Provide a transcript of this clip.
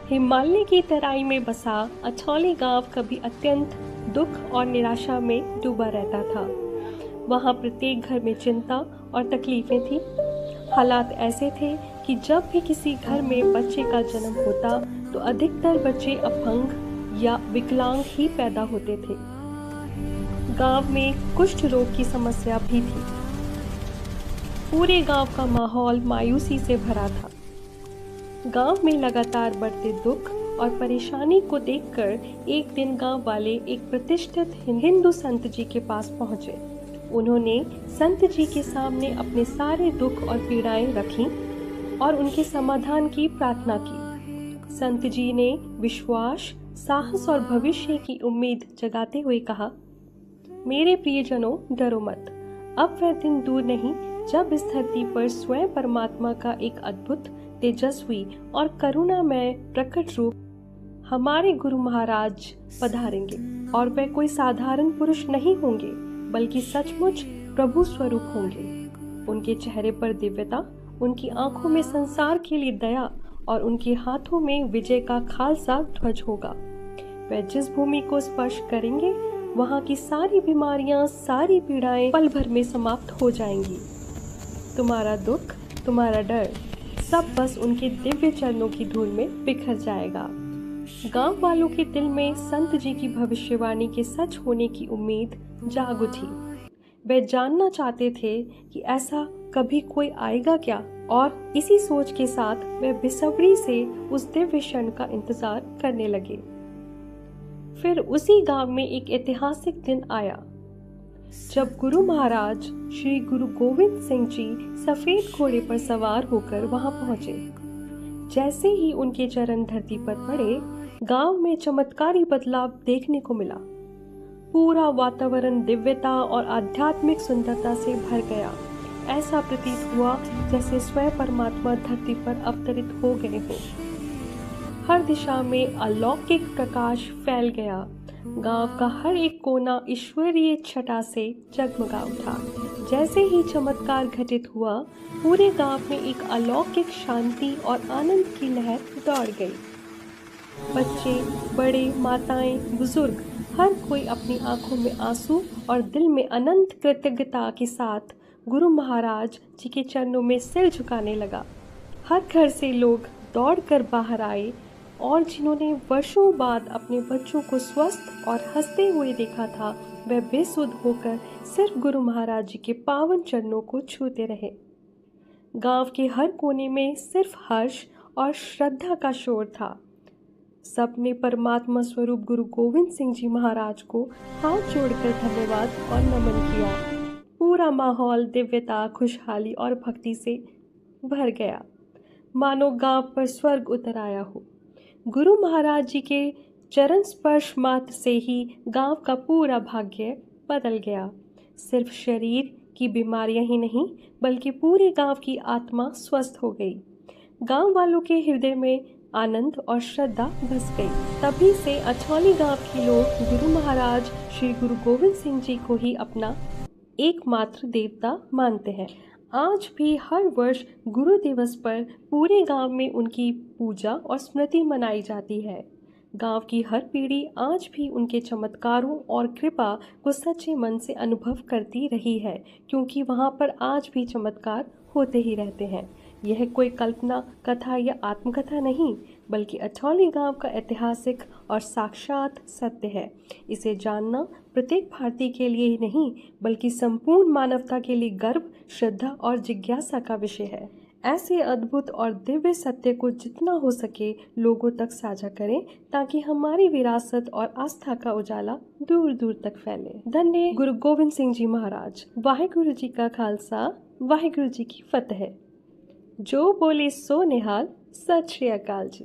हिमालय की तराई में बसा अछौली गांव कभी अत्यंत दुख और निराशा में डूबा रहता था। वहां प्रत्येक घर में चिंता और तकलीफें थी। हालात ऐसे थे कि जब भी किसी घर में बच्चे का जन्म होता तो अधिकतर बच्चे अपंग या विकलांग ही पैदा होते थे। गांव में कुष्ठ रोग की समस्या भी थी। पूरे गांव का माहौल मायूसी से भरा था। गांव में लगातार बढ़ते दुख और परेशानी को देखकर एक दिन गांव वाले एक प्रतिष्ठित हिंदू संत जी के पास पहुंचे। उन्होंने संत जी के सामने अपने सारे दुख और पीड़ाएं रखीं और उनके समाधान की प्रार्थना की। संत जी ने विश्वास, साहस और भविष्य की उम्मीद जगाते हुए कहा, मेरे प्रियजनों, डरो मत। अब वह दिन दूर नहीं जब इस धरती पर स्वयं परमात्मा का एक अद्भुत, तेजस्वी और करुणामय प्रकट रूप हमारे गुरु महाराज पधारेंगे और वे कोई साधारण पुरुष नहीं होंगे बल्कि सचमुच प्रभु स्वरूप होंगे। उनके चेहरे पर दिव्यता, उनकी आंखों में संसार के लिए दया और उनके हाथों में विजय का खालसा ध्वज होगा। वे जिस भूमि को स्पर्श करेंगे वहां की सारी बीमारियां, सारी पीड़ाएं पल भर में समाप्त हो जाएंगी। तुम्हारा दुख, तुम्हारा डर सब बस उनके दिव्य चरणों की धूल में बिखर जाएगा। गांव वालों के दिल में संत जी की भविष्यवाणी के सच होने की उम्मीद जाग उठी। वे जानना चाहते थे कि ऐसा कभी कोई आएगा क्या, और इसी सोच के साथ वे बेसब्री से उस दिव्य क्षण का इंतजार करने लगे। फिर उसी गांव में एक ऐतिहासिक दिन आया जब गुरु महाराज श्री गुरु गोविंद सिंह जी सफेद घोड़े पर सवार होकर वहां पहुंचे। जैसे ही उनके चरण धरती पर पड़े, गांव में चमत्कारी बदलाव देखने को मिला। पूरा वातावरण दिव्यता और आध्यात्मिक सुंदरता से भर गया। ऐसा प्रतीत हुआ जैसे स्वयं परमात्मा धरती पर अवतरित हो गए हों। हर दिशा में अलौकिक प्रकाश फैल गया। गांव का हर एक कोना ईश्वरीय छटा से जगमगा उठा। जैसे ही चमत्कार घटित हुआ, पूरे गांव में एक अलौकिक शांति और आनंद की लहर दौड़ गई। बच्चे, बड़े, माताएं, बुजुर्ग, हर कोई अपनी आंखों में आंसू और दिल में अनंत कृतज्ञता के साथ गुरु महाराज जी के चरणों में सिर झुकाने लगा। हर घर से लोग दौड़कर बाहर आए और जिन्होंने वर्षों बाद अपने बच्चों को स्वस्थ और हंसते हुए देखा था, वे बेसुध होकर सिर्फ गुरु महाराज जी के पावन चरणों को छूते रहे। गांव के हर कोने में सिर्फ हर्ष और श्रद्धा का शोर था। सबने परमात्मा स्वरूप गुरु गोविंद सिंह जी महाराज को हाथ जोड़कर धन्यवाद और नमन किया। पूरा माहौल दिव्यता, खुशहाली और भक्ति से भर गया, मानो गांव पर स्वर्ग उतर आया हो। गुरु महाराज जी के चरण स्पर्श मात्र से ही गांव का पूरा भाग्य बदल गया। सिर्फ शरीर की बीमारियां ही नहीं बल्कि पूरे गांव की आत्मा स्वस्थ हो गई। गांव वालों के हृदय में आनंद और श्रद्धा बस गई। तभी से अछौली गांव के लोग गुरु महाराज श्री गुरु गोविंद सिंह जी को ही अपना एकमात्र देवता मानते हैं। आज भी हर वर्ष गुरु दिवस पर पूरे गांव में उनकी पूजा और स्मृति मनाई जाती है। गांव की हर पीढ़ी आज भी उनके चमत्कारों और कृपा को सच्चे मन से अनुभव करती रही है, क्योंकि वहां पर आज भी चमत्कार होते ही रहते हैं। यह कोई कल्पना कथा या आत्मकथा नहीं बल्कि अछौली गांव का ऐतिहासिक और साक्षात सत्य है। इसे जानना प्रत्येक भारतीय के लिए ही नहीं बल्कि संपूर्ण मानवता के लिए गर्व, श्रद्धा और जिज्ञासा का विषय है। ऐसे अद्भुत और दिव्य सत्य को जितना हो सके लोगों तक साझा करें ताकि हमारी विरासत और आस्था का उजाला दूर दूर तक फैले। धन्य गुरु गोविंद सिंह जी महाराज। वाहिगुरु जी का खालसा, वाहिगुरु जी की फतेह। जो बोले सो निहाल। सत श्री अकाल जी।